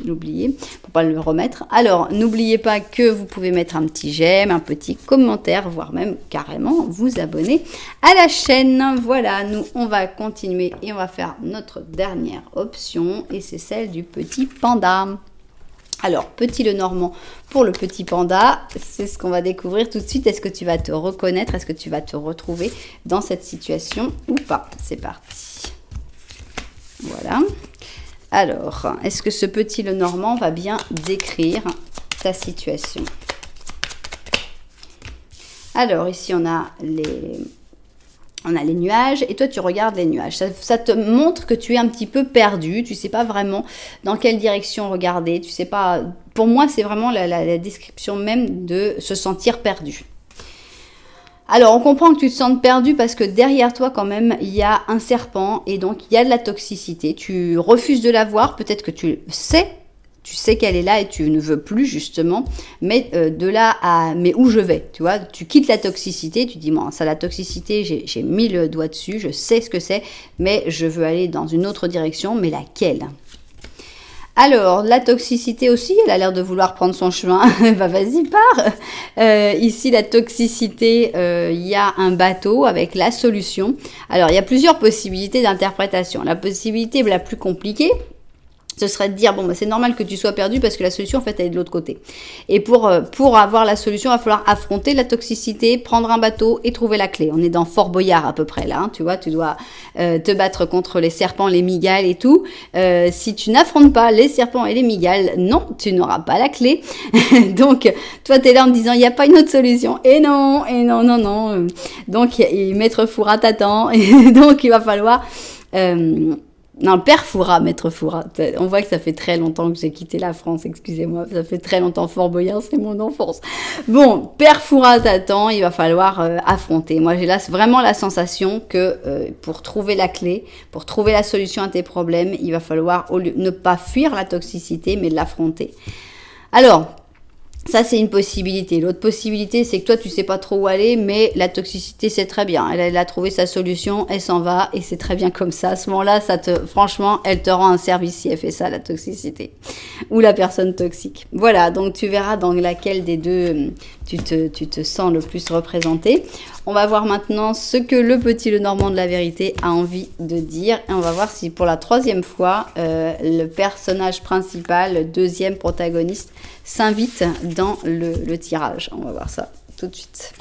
A: l'oublier, pour pas le remettre. Alors, n'oubliez pas que vous pouvez mettre un petit j'aime, un petit commentaire, voire même carrément vous abonner à la chaîne. Voilà, nous, on va continuer et on va faire notre dernière option, et c'est celle du petit panda. Alors, petit Lenormand pour le petit panda, c'est ce qu'on va découvrir tout de suite. Est-ce que tu vas te reconnaître? Est-ce que tu vas te retrouver dans cette situation ou pas? C'est parti. Voilà. Alors, est-ce que ce petit Lenormand va bien décrire ta situation? Alors, ici, on a les nuages, et toi tu regardes les nuages. Ça te montre que tu es un petit peu perdu, tu ne sais pas vraiment dans quelle direction regarder, tu sais pas. Pour moi, c'est vraiment la description même de se sentir perdu. Alors, on comprend que tu te sens perdu parce que derrière toi, quand même, il y a un serpent, et donc il y a de la toxicité. Tu refuses de la voir, peut-être que tu sais qu'elle est là et tu ne veux plus justement, mais de là à mais où je vais, tu vois, tu quittes la toxicité, tu dis bon, ça la toxicité, j'ai mis le doigt dessus, je sais ce que c'est, mais je veux aller dans une autre direction, mais laquelle? Alors, la toxicité aussi, elle a l'air de vouloir prendre son chemin. Vas-y, pars. Ici, la toxicité, il y a un bateau avec la solution. Alors, il y a plusieurs possibilités d'interprétation. La possibilité la plus compliquée, ce serait de dire, bon, c'est normal que tu sois perdu parce que la solution, en fait, elle est de l'autre côté. Et pour avoir la solution, il va falloir affronter la toxicité, prendre un bateau et trouver la clé. On est dans Fort Boyard à peu près là, hein, tu vois, tu dois te battre contre les serpents, les migales et tout. Si tu n'affrontes pas les serpents et les migales, non, tu n'auras pas la clé. Donc, toi, tu es là en me disant, il n'y a pas une autre solution. Et non, non. Donc, Maître Foura t'attend. Et donc, il va falloir... Non, Père Foura, Maître Foura. On voit que ça fait très longtemps que j'ai quitté la France, excusez-moi. Ça fait très longtemps, Fort Boyard, c'est mon enfance. Bon, Père Foura t'attend, il va falloir affronter. Moi, j'ai là vraiment la sensation que pour trouver la clé, pour trouver la solution à tes problèmes, il va falloir ne pas fuir la toxicité, mais l'affronter. Alors... ça, c'est une possibilité. L'autre possibilité, c'est que toi, tu sais pas trop où aller, mais la toxicité, c'est très bien. Elle a trouvé sa solution, elle s'en va, et c'est très bien comme ça. À ce moment-là, franchement, elle te rend un service si elle fait ça, la toxicité. Ou la personne toxique. Voilà, donc tu verras dans laquelle des deux tu te sens le plus représenté. On va voir maintenant ce que le petit Lenormand de la vérité a envie de dire. Et on va voir si pour la troisième fois, le personnage principal, le deuxième protagoniste, s'invite dans le tirage. On va voir ça tout de suite.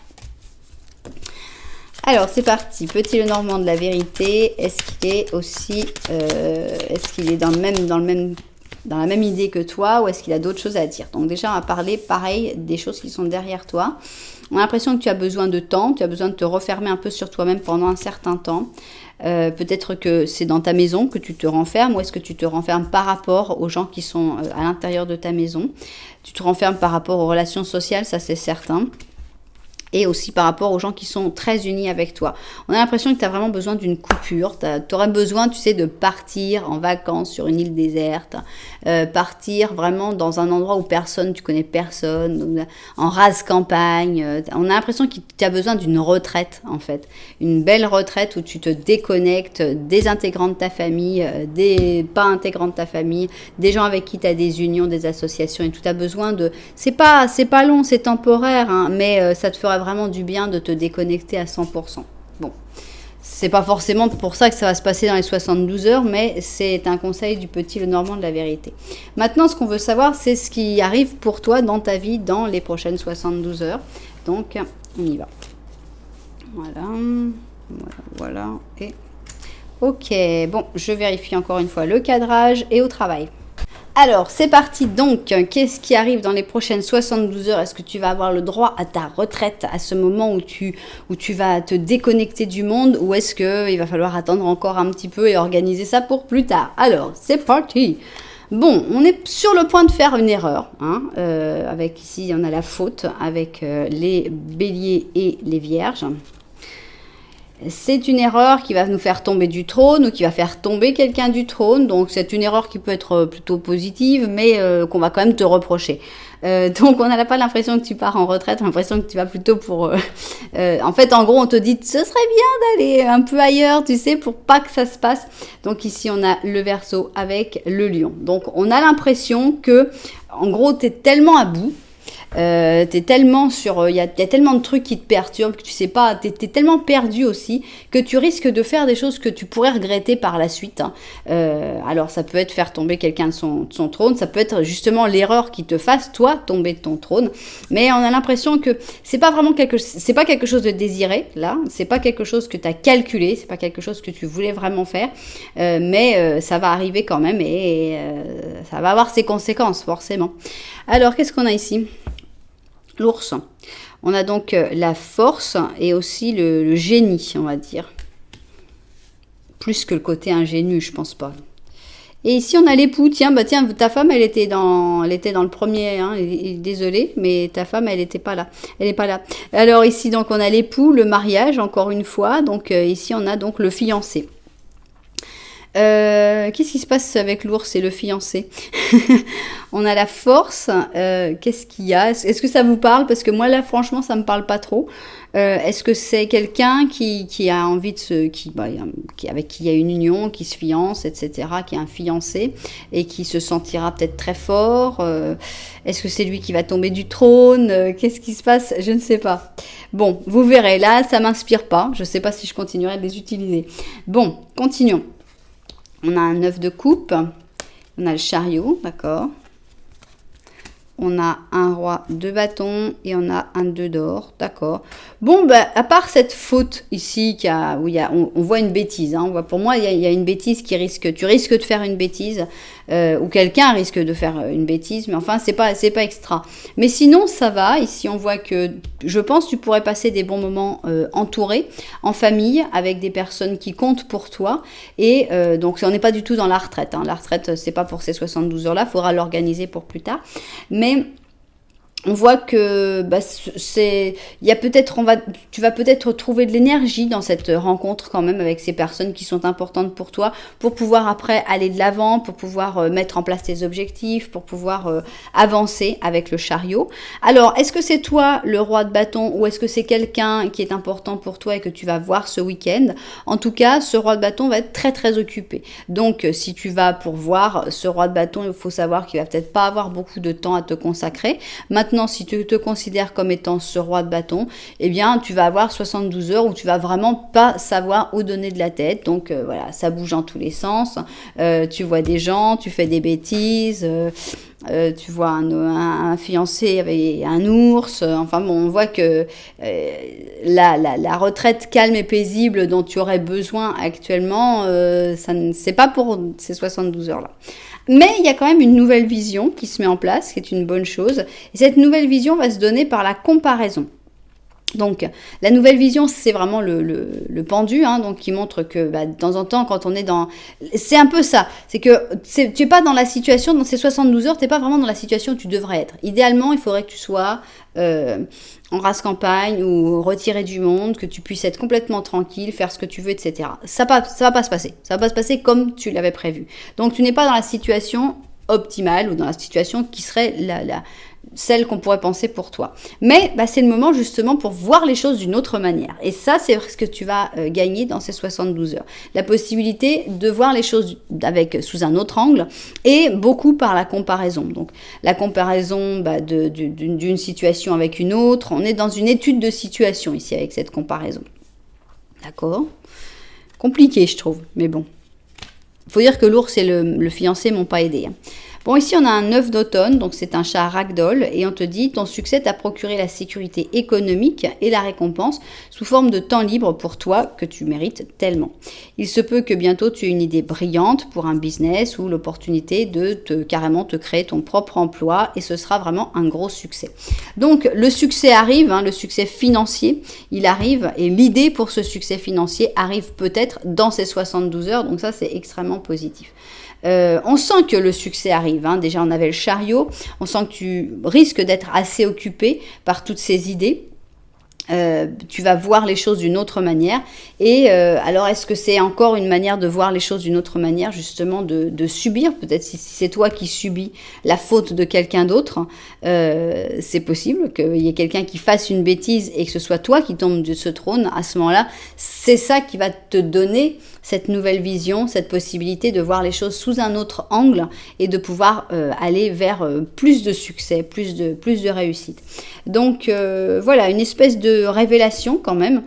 A: Alors, c'est parti. Petit Lenormand de la vérité, est-ce qu'il est aussi... est-ce qu'il est dans la même idée que toi, ou est-ce qu'il a d'autres choses à dire? Donc déjà, on va parler, pareil, des choses qui sont derrière toi. On a l'impression que tu as besoin de temps, tu as besoin de te refermer un peu sur toi-même pendant un certain temps. Peut-être que c'est dans ta maison que tu te renfermes, ou est-ce que tu te renfermes par rapport aux gens qui sont à l'intérieur de ta maison? Tu te renfermes par rapport aux relations sociales, ça c'est certain. Et aussi par rapport aux gens qui sont très unis avec toi. On a l'impression que tu as vraiment besoin d'une coupure. Tu aurais besoin, tu sais, de partir en vacances sur une île déserte. Partir vraiment dans un endroit où tu connais personne, en rase campagne. On a l'impression que tu as besoin d'une retraite, en fait. Une belle retraite où tu te déconnectes des intégrants de ta famille, des pas intégrants de ta famille, des gens avec qui tu as des unions, des associations et tout. Tu as besoin de... C'est pas long, c'est temporaire, hein, mais ça te fera vraiment du bien de te déconnecter à 100%. Bon, c'est pas forcément pour ça que ça va se passer dans les 72 heures, mais c'est un conseil du petit Lenormand de la vérité. Maintenant, ce qu'on veut savoir, c'est ce qui arrive pour toi dans ta vie dans les prochaines 72 heures. Donc, on y va. Voilà. Et ok, bon, je vérifie encore une fois le cadrage et au travail. Alors, c'est parti donc. Qu'est-ce qui arrive dans les prochaines 72 heures? Est-ce que tu vas avoir le droit à ta retraite à ce moment où tu vas te déconnecter du monde, ou est-ce qu'il va falloir attendre encore un petit peu et organiser ça pour plus tard? Alors, c'est parti. Bon, on est sur le point de faire une erreur. Avec ici, on a la faute avec les béliers et les vierges. C'est une erreur qui va nous faire tomber du trône ou qui va faire tomber quelqu'un du trône. Donc, c'est une erreur qui peut être plutôt positive, mais qu'on va quand même te reprocher. Donc, on n'a pas l'impression que tu pars en retraite, on a l'impression que tu vas plutôt pour... en fait, en gros, on te dit, ce serait bien d'aller un peu ailleurs, tu sais, pour pas que ça se passe. Donc, ici, on a le Verseau avec le Lion. Donc, on a l'impression que, en gros, tu es tellement à bout. T'es tellement sur, il y a tellement de trucs qui te perturbent que tu sais pas, t'es tellement perdu aussi que tu risques de faire des choses que tu pourrais regretter par la suite. Alors ça peut être faire tomber quelqu'un de son trône, ça peut être justement l'erreur qui te fasse toi tomber de ton trône. Mais on a l'impression que c'est pas vraiment c'est pas quelque chose de désiré là, c'est pas quelque chose que tu as calculé, c'est pas quelque chose que tu voulais vraiment faire, mais ça va arriver quand même et ça va avoir ses conséquences forcément. Alors qu'est-ce qu'on a ici? L'ours. On a donc la force et aussi le génie, on va dire. Plus que le côté ingénu, je pense pas. Et ici, on a l'époux. Tiens, ta femme, elle était dans le premier. Hein, désolée, mais ta femme, elle n'était pas là. Elle n'est pas là. Alors ici, donc, on a l'époux, le mariage, encore une fois. Donc ici, on a donc le fiancé. Qu'est-ce qui se passe avec l'ours et le fiancé? On a la force. Qu'est-ce qu'il y a? Est-ce que ça vous parle? Parce que moi, là, franchement, ça me parle pas trop. Est-ce que c'est quelqu'un qui a envie de avec qui il y a une union, qui se fiance, etc., qui est un fiancé et qui se sentira peut-être très fort? Est-ce que c'est lui qui va tomber du trône? Qu'est-ce qui se passe? Je ne sais pas. Bon, vous verrez. Là, ça m'inspire pas. Je ne sais pas si je continuerai à les utiliser. Bon, continuons. On a un 9 de coupe, on a le chariot, d'accord. On a un roi de bâton et on a un 2 d'or, d'accord. Bon, à part cette faute ici, on voit une bêtise. Hein, pour moi, il y a une bêtise tu risques de faire une bêtise, ou quelqu'un risque de faire une bêtise, mais enfin, c'est pas extra. Mais sinon, ça va. Ici, on voit que, je pense, tu pourrais passer des bons moments entouré, en famille, avec des personnes qui comptent pour toi. Et donc, on n'est pas du tout dans la retraite. Hein. La retraite, c'est pas pour ces 72 heures-là. Il faudra l'organiser pour plus tard. Mais on voit que tu vas peut-être trouver de l'énergie dans cette rencontre quand même avec ces personnes qui sont importantes pour toi, pour pouvoir après aller de l'avant, pour pouvoir mettre en place tes objectifs, pour pouvoir avancer avec le chariot. Alors, est-ce que c'est toi le roi de bâton ou est-ce que c'est quelqu'un qui est important pour toi et que tu vas voir ce week-end? En tout cas, ce roi de bâton va être très très occupé. Donc, si tu vas pour voir ce roi de bâton, il faut savoir qu'il va peut-être pas avoir beaucoup de temps à te consacrer. Maintenant, si tu te considères comme étant ce roi de bâton, eh bien, tu vas avoir 72 heures où tu vas vraiment pas savoir où donner de la tête. Donc, voilà, ça bouge dans tous les sens. Tu vois des gens, tu fais des bêtises. Tu vois un fiancé avec un ours. Enfin bon, on voit que la retraite calme et paisible dont tu aurais besoin actuellement, c'est pas pour ces 72 heures-là. Mais il y a quand même une nouvelle vision qui se met en place, qui est une bonne chose. Et cette nouvelle vision va se donner par la comparaison. Donc, la nouvelle vision, c'est vraiment le pendu, hein, donc qui montre que de temps en temps, quand on est dans... C'est un peu ça, c'est que tu n'es pas dans la situation, dans ces 72 heures, tu n'es pas vraiment dans la situation où tu devrais être. Idéalement, il faudrait que tu sois en race campagne ou retiré du monde, que tu puisses être complètement tranquille, faire ce que tu veux, etc. Ça va pas se passer. Ça va pas se passer comme tu l'avais prévu. Donc, tu n'es pas dans la situation optimale ou dans la situation qui serait celle qu'on pourrait penser pour toi. Mais c'est le moment justement pour voir les choses d'une autre manière. Et ça, c'est ce que tu vas gagner dans ces 72 heures. La possibilité de voir les choses sous un autre angle et beaucoup par la comparaison. Donc, la comparaison d'une situation avec une autre. On est dans une étude de situation ici avec cette comparaison. D'accord? Compliqué, je trouve, mais bon. Il faut dire que l'ours et le fiancé m'ont pas aidé. Hein. Bon, ici, on a un œuf d'automne, donc c'est un chat ragdoll, et on te dit, ton succès t'a procuré la sécurité économique et la récompense sous forme de temps libre pour toi que tu mérites tellement. Il se peut que bientôt tu aies une idée brillante pour un business ou l'opportunité de carrément te créer ton propre emploi, et ce sera vraiment un gros succès. Donc, le succès arrive, le succès financier, il arrive, et l'idée pour ce succès financier arrive peut-être dans ces 72 heures, donc ça, c'est extrêmement positif. On sent que le succès arrive, déjà on avait le chariot, on sent que tu risques d'être assez occupé par toutes ces idées. Tu vas voir les choses d'une autre manière. Et alors, est-ce que c'est encore une manière de voir les choses d'une autre manière, justement de subir, peut-être si c'est toi qui subis la faute de quelqu'un d'autre, c'est possible qu'il y ait quelqu'un qui fasse une bêtise et que ce soit toi qui tombe de ce trône. À ce moment-là, c'est ça qui va te donner cette nouvelle vision, cette possibilité de voir les choses sous un autre angle et de pouvoir aller vers plus de succès, plus de réussite. Donc voilà, une espèce de révélation quand même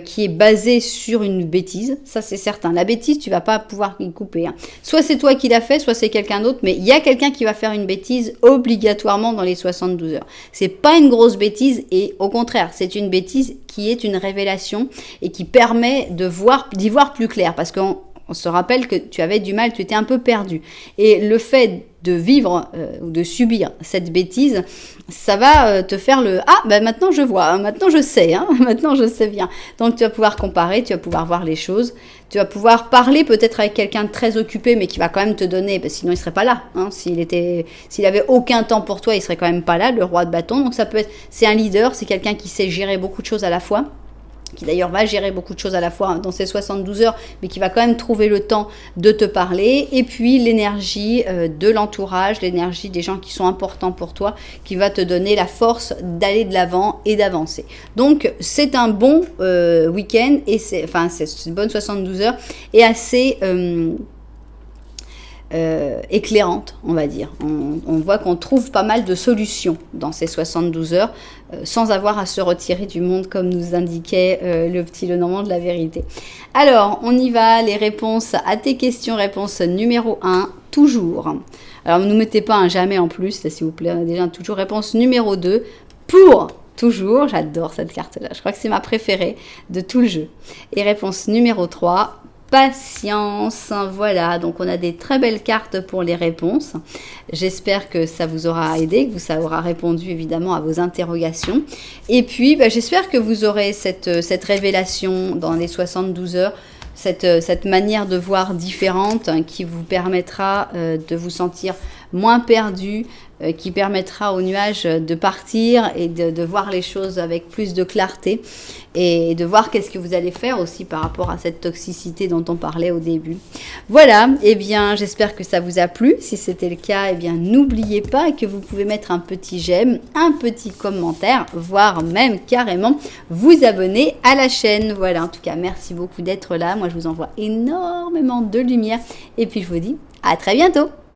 A: qui est basée sur une bêtise, ça c'est certain. La bêtise, tu vas pas pouvoir y couper. Soit c'est toi qui l'as fait, soit c'est quelqu'un d'autre, mais il y a quelqu'un qui va faire une bêtise obligatoirement dans les 72 heures. C'est pas une grosse bêtise et au contraire, c'est une bêtise qui est une révélation et qui permet d'y voir plus clair, parce qu'on se rappelle que tu avais du mal, tu étais un peu perdu. Et le fait de vivre ou de subir cette bêtise, ça va te faire maintenant je vois, maintenant je sais, maintenant je sais bien. Donc tu vas pouvoir comparer, tu vas pouvoir voir les choses, tu vas pouvoir parler peut-être avec quelqu'un de très occupé, mais qui va quand même te donner, sinon il serait pas là. S'il avait aucun temps pour toi, il serait quand même pas là, le roi de bâton. Donc c'est un leader, c'est quelqu'un qui sait gérer beaucoup de choses à la fois, qui d'ailleurs va gérer beaucoup de choses à la fois dans ces 72 heures, mais qui va quand même trouver le temps de te parler. Et puis l'énergie de l'entourage, l'énergie des gens qui sont importants pour toi, qui va te donner la force d'aller de l'avant et d'avancer. Donc c'est un bon week-end, et c'est une bonne 72 heures, et assez éclairante, on va dire. On voit qu'on trouve pas mal de solutions dans ces 72 heures, sans avoir à se retirer du monde, comme nous indiquait le petit Lenormand de la vérité. Alors, on y va, les réponses à tes questions. Réponse numéro 1, toujours. Alors, ne nous mettez pas un jamais en plus, s'il vous plaît, on a déjà un toujours. Réponse numéro 2, pour toujours. J'adore cette carte-là, je crois que c'est ma préférée de tout le jeu. Et réponse numéro 3, patience. Voilà, donc on a des très belles cartes pour les réponses. J'espère que ça vous aura aidé, que ça aura répondu évidemment à vos interrogations. Et puis, j'espère que vous aurez cette révélation dans les 72 heures, cette manière de voir différente qui vous permettra de vous sentir moins perdu, qui permettra aux nuages de partir et de voir les choses avec plus de clarté et de voir qu'est-ce que vous allez faire aussi par rapport à cette toxicité dont on parlait au début. Voilà, eh bien j'espère que ça vous a plu. Si c'était le cas, eh bien n'oubliez pas que vous pouvez mettre un petit j'aime, un petit commentaire, voire même carrément vous abonner à la chaîne. Voilà, en tout cas merci beaucoup d'être là. Moi je vous envoie énormément de lumière et puis je vous dis à très bientôt.